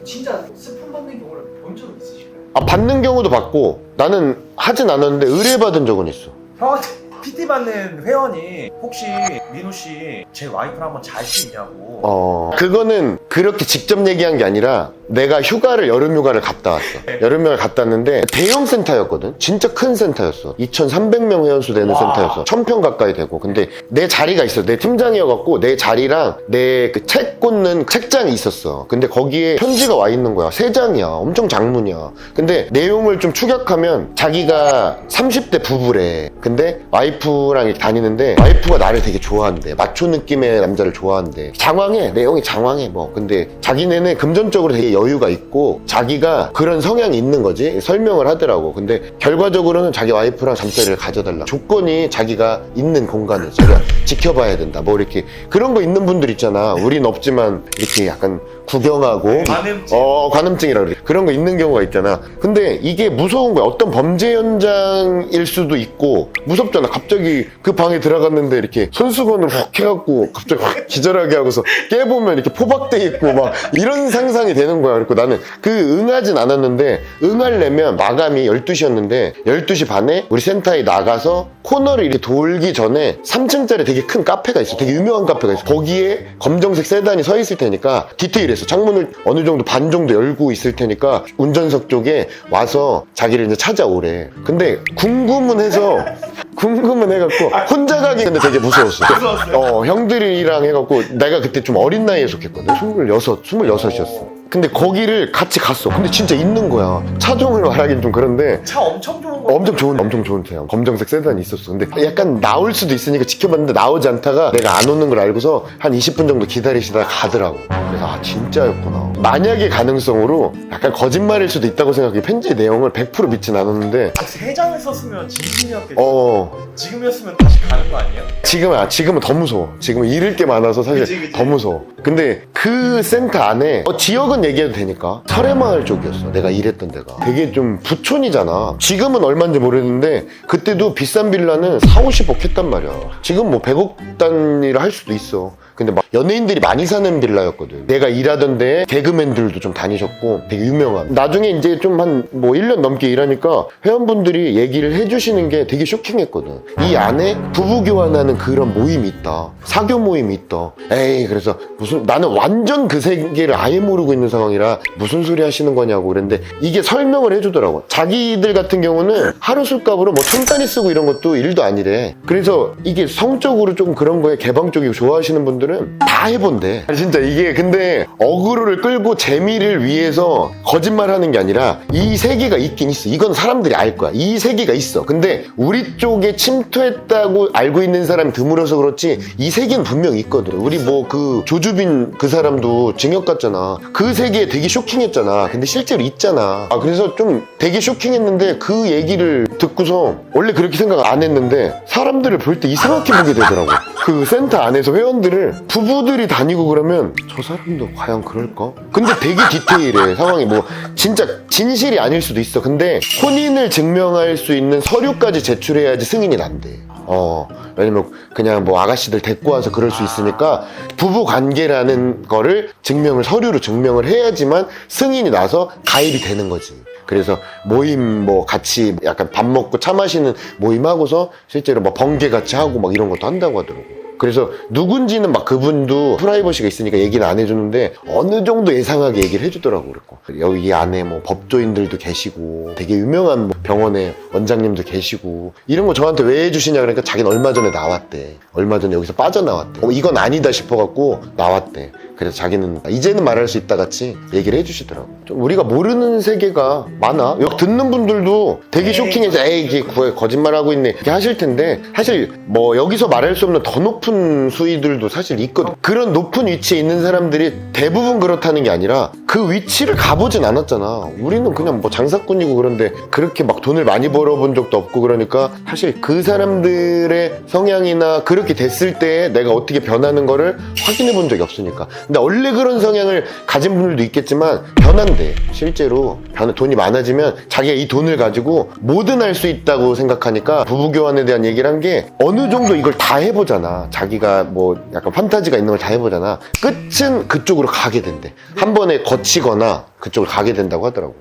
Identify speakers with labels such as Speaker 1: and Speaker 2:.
Speaker 1: 진짜 스폰 받는 경우를 본 적은 있으실까요?
Speaker 2: 아, 받는 경우도 봤고 나는 하진 않았는데 의뢰받은 적은 있어.
Speaker 1: 형한테 PT 받는 회원이 혹시 민호 씨 제 와이프랑 한번 잘 수 있냐고.
Speaker 2: 그거는 그렇게 직접 얘기한 게 아니라 내가 여름 휴가를 갔다 왔어. 여름 휴가를 갔다 왔는데 대형 센터였거든. 진짜 큰 센터였어. 2,300명 회원수 되는 센터였어. 1,000평 가까이 되고. 근데 내 자리가 있어. 내 팀장이어갖고 내 자리랑 내 그 책 꽂는 책장이 있었어. 근데 거기에 편지가 와 있는 거야. 3장이야. 엄청 장문이야. 근데 내용을 좀 추격하면 자기가 30대 부부래. 근데 와이프랑 이렇게 다니는데 와이프가 나를 되게 좋아한대. 마초 느낌의 남자를 좋아한대. 장황해. 내용이 장황해 뭐. 근데 자기네는 금전적으로 되게 여유가 있고 자기가 그런 성향이 있는 거지. 설명을 하더라고. 근데 결과적으로는 자기 와이프랑 잠자리를 가져달라. 조건이 자기가 있는 공간을 자기가 지켜봐야 된다. 뭐 이렇게 그런 거 있는 분들 있잖아. 우린 없지만 이렇게 약간 구경하고 관음증이라 그래. 그런 거 있는 경우가 있잖아. 근데 이게 무서운 거야. 어떤 범죄 현장일 수도 있고 무섭잖아. 갑자기 그 방에 들어갔는데 이렇게 손수건으로 확 해갖고 갑자기 확 기절하게 하고서 깨보면 이렇게 포박돼 있고 막 이런 상상이 되는 거야. 그리고 나는 응하진 않았는데 응하려면 마감이 12시였는데 12시 반에 우리 센터에 나가서 코너를 이렇게 돌기 전에 3층짜리 되게 큰 카페가 있어. 되게 유명한 카페가 있어. 거기에 검정색 세단이 서 있을 테니까 디테일해서 창문을 어느 정도 반 정도 열고 있을 테니까 운전석 쪽에 와서 자기를 이제 찾아오래. 근데 궁금은 해갖고 혼자 가기 근데 되게 무서웠어. 형들이랑 해갖고 내가 그때 좀 어린 나이에 속했거든. 26이었어. 근데 거기를 같이 갔어. 근데 진짜 있는 거야. 차종을 말하긴 좀 그런데
Speaker 1: 차 엄청 좋은 거.
Speaker 2: 엄청 좋은 차야. 검정색 세단이 있었어. 근데 약간 나올 수도 있으니까 지켜봤는데 나오지 않다가 내가 안 오는 걸 알고서 한 20분 정도 기다리시다가 가더라고. 그래서 진짜였구나. 만약의 가능성으로 약간 거짓말일 수도 있다고 생각해. 편지 내용을 100% 믿진 않았는데
Speaker 1: 3장을 썼으면 진심이었겠죠. 지금이었으면 다시 가는 거 아니에요?
Speaker 2: 지금은 더 무서워. 지금은 잃을 게 많아서 사실
Speaker 1: 그치.
Speaker 2: 더 무서워. 근데 그 센터 안에 지역은 얘기해도 되니까 설해마을 쪽이었어. 내가 일했던 데가 되게 좀 부촌이잖아. 지금은 얼마인지 모르겠는데 그때도 비싼 빌라는 4, 50억 했단 말이야. 지금 뭐 100억 단위로 할 수도 있어. 근데 막 연예인들이 많이 사는 빌라였거든. 내가 일하던 데에 개그맨들도 좀 다니셨고 되게 유명한. 나중에 이제 좀 한 뭐 1년 넘게 일하니까 회원분들이 얘기를 해주시는 게 되게 쇼킹했거든. 이 안에 부부 교환하는 그런 모임이 있다. 사교 모임이 있다. 에이, 그래서 나는 완전 그 세계를 아예 모르고 있는 상황이라 무슨 소리 하시는 거냐고 그랬는데 이게 설명을 해주더라고. 자기들 같은 경우는 하루 술값으로 뭐 1,000단위 쓰고 이런 것도 일도 아니래. 그래서 이게 성적으로 좀 그런 거에 개방적이고 좋아하시는 분들은 다 해본대. 진짜 이게 근데 어그로를 끌고 재미를 위해서 거짓말하는 게 아니라 이 세계가 있긴 있어. 이건 사람들이 알 거야. 이 세계가 있어. 근데 우리 쪽에 침투했다고 알고 있는 사람이 드물어서 그렇지 이 세계는 분명히 있거든. 우리 뭐 그 조주빈 그 사람도 징역 갔잖아. 그 세계에 되게 쇼킹했잖아. 근데 실제로 있잖아. 그래서 좀 되게 쇼킹했는데 그 얘기를 듣고서 원래 그렇게 생각 안 했는데 사람들을 볼 때 이상하게 보게 되더라고. 그 센터 안에서 회원들을 부부들이 다니고 그러면 저 사람도 과연 그럴까? 근데 되게 디테일해. 상황이 뭐 진짜 진실이 아닐 수도 있어. 근데 혼인을 증명할 수 있는 서류까지 제출해야지 승인이 난대. 왜냐면 그냥 뭐 아가씨들 데리고 와서 그럴 수 있으니까 부부 관계라는 거를 서류로 증명을 해야지만 승인이 나서 가입이 되는 거지. 그래서 모임 뭐 같이 약간 밥 먹고 차 마시는 모임 하고서 실제로 뭐 번개 같이 하고 막 이런 것도 한다고 하더라고. 그래서 누군지는 막 그분도 프라이버시가 있으니까 얘기는 안 해주는데 어느 정도 예상하게 얘기를 해주더라고. 그랬고 여기 안에 뭐 법조인들도 계시고 되게 유명한 뭐 병원의 원장님도 계시고 이런 거 저한테 왜 해주시냐 그러니까 자기는 얼마 전에 나왔대. 얼마 전에 여기서 빠져나왔대. 이건 아니다 싶어갖고 나왔대. 그래서 자기는 이제는 말할 수 있다 같이 얘기를 해주시더라고. 좀 우리가 모르는 세계가 많아. 여기 듣는 분들도 되게 쇼킹해서 에이 이게 거짓말하고 있네 이렇게 하실 텐데 사실 뭐 여기서 말할 수 없는 더 높은 수위들도 사실 있거든. 그런 높은 위치에 있는 사람들이 대부분 그렇다는 게 아니라 그 위치를 가보진 않았잖아. 우리는 그냥 뭐 장사꾼이고 그런데 그렇게 막 돈을 많이 벌어본 적도 없고 그러니까 사실 그 사람들의 성향이나 그렇게 됐을 때 내가 어떻게 변하는 거를 확인해 본 적이 없으니까. 근데 원래 그런 성향을 가진 분들도 있겠지만 변한대. 실제로 돈이 많아지면 자기가 이 돈을 가지고 뭐든 할 수 있다고 생각하니까 부부교환에 대한 얘기를 한 게 어느 정도 이걸 다 해보잖아. 자기가 뭐 약간 판타지가 있는 걸 다 해보잖아. 끝은 그쪽으로 가게 된대. 한 번에 거치거나 그쪽으로 가게 된다고 하더라고.